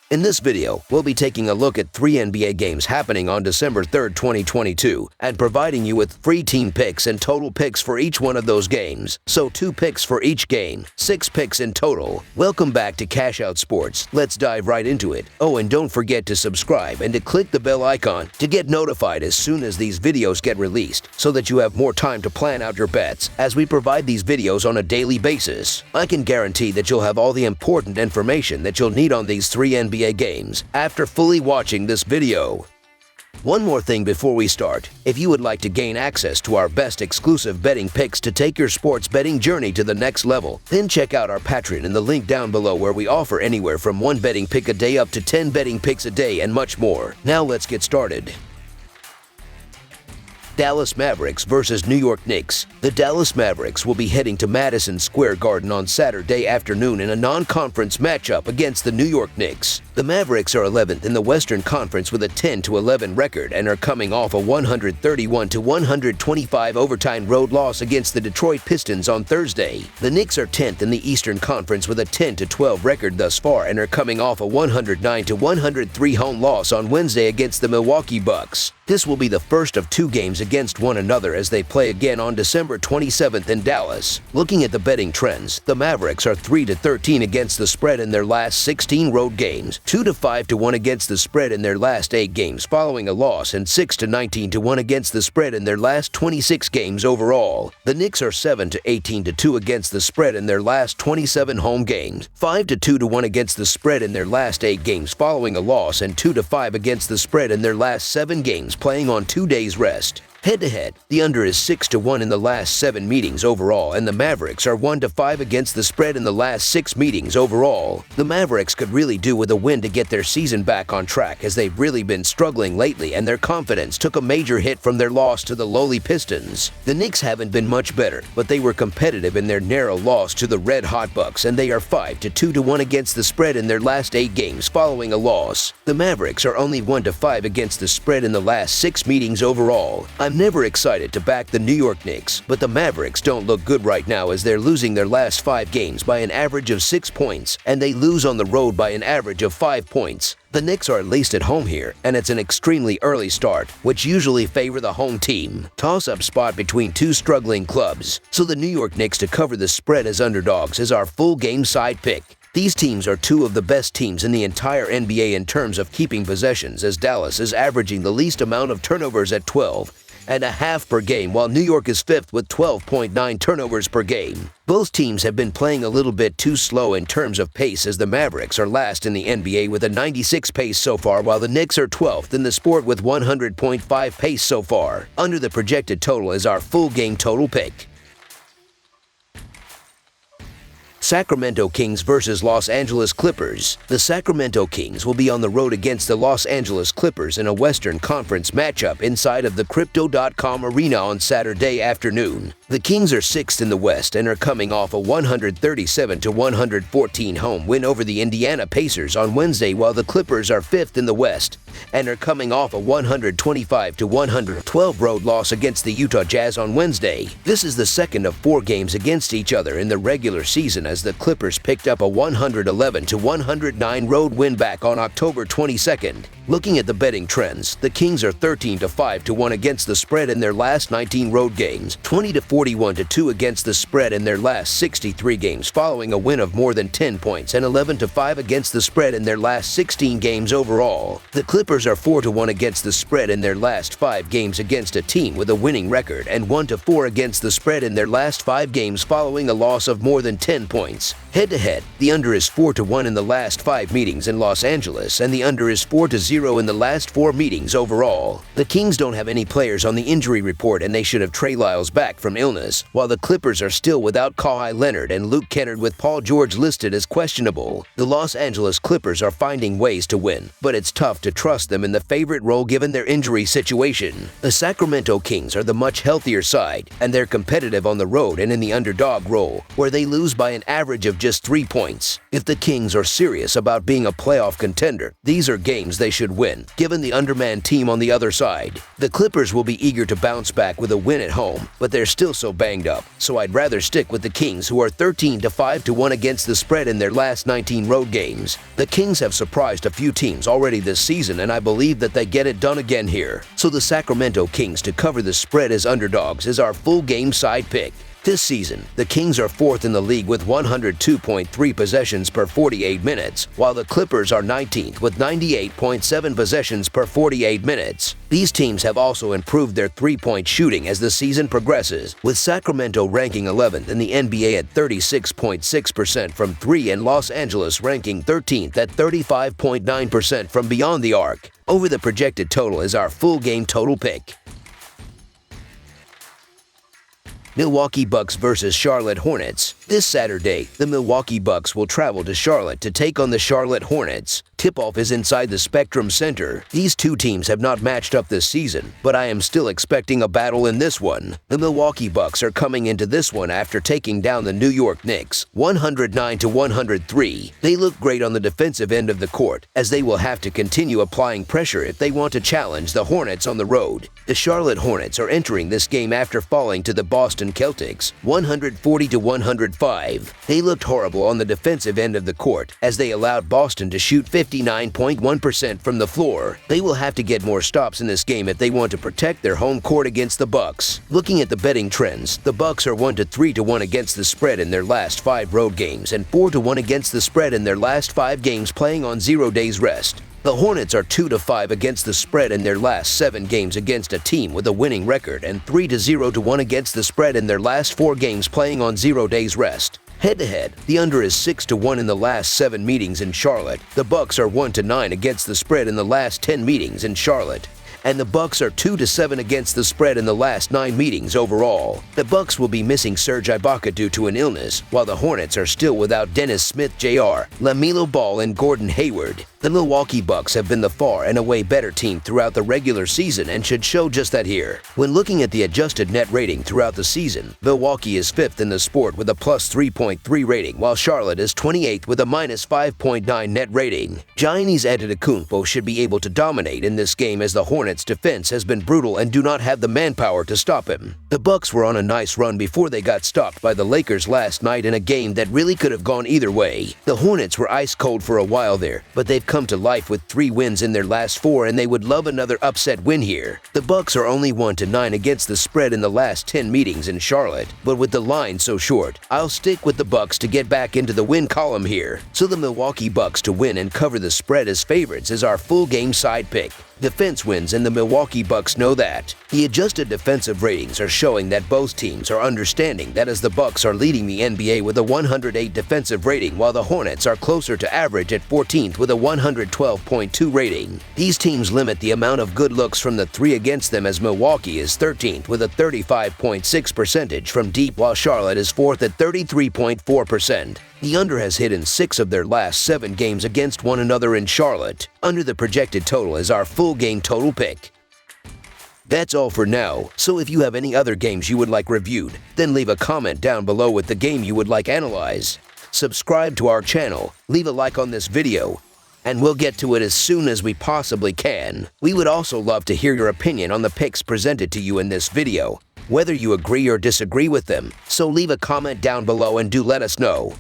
In this video, we'll be taking a look at 3 NBA games happening on December 3rd, 2022, and providing you with free team picks and total picks for each one of those games. So 2 picks for each game, 6 picks in total. Welcome back to Cash Out Sports. Let's dive right into it. Oh, and don't forget to subscribe and to click the bell icon to get notified as soon as these videos get released, so that you have more time to plan out your bets as we provide these videos on a daily basis. I can guarantee that you'll have all the important information that you'll need on these 3 NBA games after fully watching this video. One more thing before we start. If you would like to gain access to our best exclusive betting picks to take your sports betting journey to the next level, then check out our Patreon in the link down below, where we offer anywhere from 1 betting pick a day up to 10 betting picks a day and much more. Now let's get started. Dallas Mavericks versus New York Knicks. The Dallas Mavericks will be heading to Madison Square Garden on Saturday afternoon in a non-conference matchup against the New York Knicks. The Mavericks are 11th in the Western Conference with a 10-11 record and are coming off a 131-125 overtime road loss against the Detroit Pistons on Thursday. The Knicks are 10th in the Eastern Conference with a 10-12 record thus far and are coming off a 109-103 home loss on Wednesday against the Milwaukee Bucks. This will be the first of 2 games against one another as they play again on December 27th in Dallas. Looking at the betting trends, the Mavericks are 3-13 against the spread in their last 16 road games, 2-5-1 against the spread in their last 8 games following a loss, and 6-19-1 against the spread in their last 26 games overall. The Knicks are 7-18-2 against the spread in their last 27 home games, 5-2-1 against the spread in their last 8 games following a loss, and 2-5 against the spread in their last 7 games playing on 2 days rest. Head-to-head, the under is 6-1 in the last 7 meetings overall, and the Mavericks are 1-5 against the spread in the last 6 meetings overall. The Mavericks could really do with a win to get their season back on track, as they've really been struggling lately and their confidence took a major hit from their loss to the lowly Pistons. The Knicks haven't been much better, but they were competitive in their narrow loss to the red-hot Bucks, and they are 5-2-1 against the spread in their last 8 games following a loss. The Mavericks are only 1-5 against the spread in the last 6 meetings overall. I'm never excited to back the New York Knicks, but the Mavericks don't look good right now, as they're losing their last 5 games by an average of 6 points, and they lose on the road by an average of 5 points. The Knicks are at least at home here, and it's an extremely early start, which usually favor the home team. Toss-up spot between 2 struggling clubs, so the New York Knicks to cover the spread as underdogs is our full game side pick. These teams are 2 of the best teams in the entire NBA in terms of keeping possessions, as Dallas is averaging the least amount of turnovers at 12.5 per game, while New York is 5th with 12.9 turnovers per game. Both teams have been playing a little bit too slow in terms of pace, as the Mavericks are last in the NBA with a 96 pace so far, while the Knicks are 12th in the sport with 100.5 pace so far. Under the projected total is our full game total pick. Sacramento Kings versus Los Angeles Clippers. The Sacramento Kings will be on the road against the Los Angeles Clippers in a Western Conference matchup inside of the Crypto.com arena on Saturday afternoon. The Kings are 6th in the West and are coming off a 137-114 home win over the Indiana Pacers on Wednesday, while the Clippers are 5th in the West and are coming off a 125-112 road loss against the Utah Jazz on Wednesday. This is the second of 4 games against each other in the regular season, as the Clippers picked up a 111-109 road win back on October 22nd. Looking at the betting trends, the Kings are 13-5-1 against the spread in their last 19 road games, 20-41-2 against the spread in their last 63 games following a win of more than 10 points, and 11-5 against the spread in their last 16 games overall. The Clippers are 4-1 against the spread in their last 5 games against a team with a winning record, and 1-4 against the spread in their last 5 games following a loss of more than 10 points. Head-to-head, the under is 4-1 in the last 5 meetings in Los Angeles, and the under is 4-0 in the last 4 meetings overall. The Kings don't have any players on the injury report, and they should have Trey Lyles back from illness, while the Clippers are still without Kawhi Leonard and Luke Kennard, with Paul George listed as questionable. The Los Angeles Clippers are finding ways to win, but it's tough to trust them in the favorite role given their injury situation. The Sacramento Kings are the much healthier side, and they're competitive on the road and in the underdog role, where they lose by an average of just 3 points. If the Kings are serious about being a playoff contender, these are games they should win, given the undermanned team on the other side. The Clippers will be eager to bounce back with a win at home, but they're still so banged up, so I'd rather stick with the Kings, who are 13-5-1 against the spread in their last 19 road games. The Kings have surprised a few teams already this season, and I believe that they get it done again here. So the Sacramento Kings to cover the spread as underdogs is our full game side pick. This season, the Kings are 4th in the league with 102.3 possessions per 48 minutes, while the Clippers are 19th with 98.7 possessions per 48 minutes. These teams have also improved their three-point shooting as the season progresses, with Sacramento ranking 11th in the NBA at 36.6% from 3 and Los Angeles ranking 13th at 35.9% from beyond the arc. Over the projected total is our full game total pick. Milwaukee Bucks vs. Charlotte Hornets. This Saturday, the Milwaukee Bucks will travel to Charlotte to take on the Charlotte Hornets. Tip-off is inside the Spectrum Center. These two teams have not matched up this season, but I am still expecting a battle in this one. The Milwaukee Bucks are coming into this one after taking down the New York Knicks 109-103. They look great on the defensive end of the court, as they will have to continue applying pressure if they want to challenge the Hornets on the road. The Charlotte Hornets are entering this game after falling to the Boston Celtics 140-105. They looked horrible on the defensive end of the court, as they allowed Boston to shoot 59.1% from the floor. They will have to get more stops in this game if they want to protect their home court against the Bucks. Looking at the betting trends, the Bucks are 1-3-1 against the spread in their last 5 road games and 4-1 against the spread in their last 5 games playing on 0 days rest. The Hornets are 2-5 against the spread in their last 7 games against a team with a winning record and 3-0-1 against the spread in their last 4 games playing on 0 days rest. Head-to-head, the under is 6-1 in the last 7 meetings in Charlotte. The Bucks are 1-9 against the spread in the last 10 meetings in Charlotte. And the Bucks are 2-7 against the spread in the last 9 meetings overall. The Bucks will be missing Serge Ibaka due to an illness, while the Hornets are still without Dennis Smith Jr., LaMelo Ball, and Gordon Hayward. The Milwaukee Bucks have been the far and away better team throughout the regular season and should show just that here. When looking at the adjusted net rating throughout the season, Milwaukee is 5th in the sport with a plus 3.3 rating, while Charlotte is 28th with a minus 5.9 net rating. Giannis Antetokounmpo should be able to dominate in this game, as the Hornets' defense has been brutal and do not have the manpower to stop him. The Bucks were on a nice run before they got stopped by the Lakers last night in a game that really could have gone either way. The Hornets were ice cold for a while there, but they've come to life with 3 wins in their last 4, and they would love another upset win here. The Bucks are only 1-9 against the spread in the last 10 meetings in Charlotte, but with the line so short, I'll stick with the Bucks to get back into the win column here. So the Milwaukee Bucks to win and cover the spread as favorites is our full game side pick. Defense wins, and the Milwaukee Bucks know that. The adjusted defensive ratings are showing that both teams are understanding that, as the Bucks are leading the NBA with a 108 defensive rating, while the Hornets are closer to average at 14th with a 112.2 rating. These teams limit the amount of good looks from the 3 against them, as Milwaukee is 13th with a 35.6 percentage from deep, while Charlotte is 4th at 33.4%. The under has hit in 6 of their last 7 games against one another in Charlotte. Under the projected total is our full game total pick. That's all for now, so if you have any other games you would like reviewed, then leave a comment down below with the game you would like analyzed. Subscribe to our channel, leave a like on this video, and we'll get to it as soon as we possibly can. We would also love to hear your opinion on the picks presented to you in this video, whether you agree or disagree with them, so leave a comment down below and do let us know.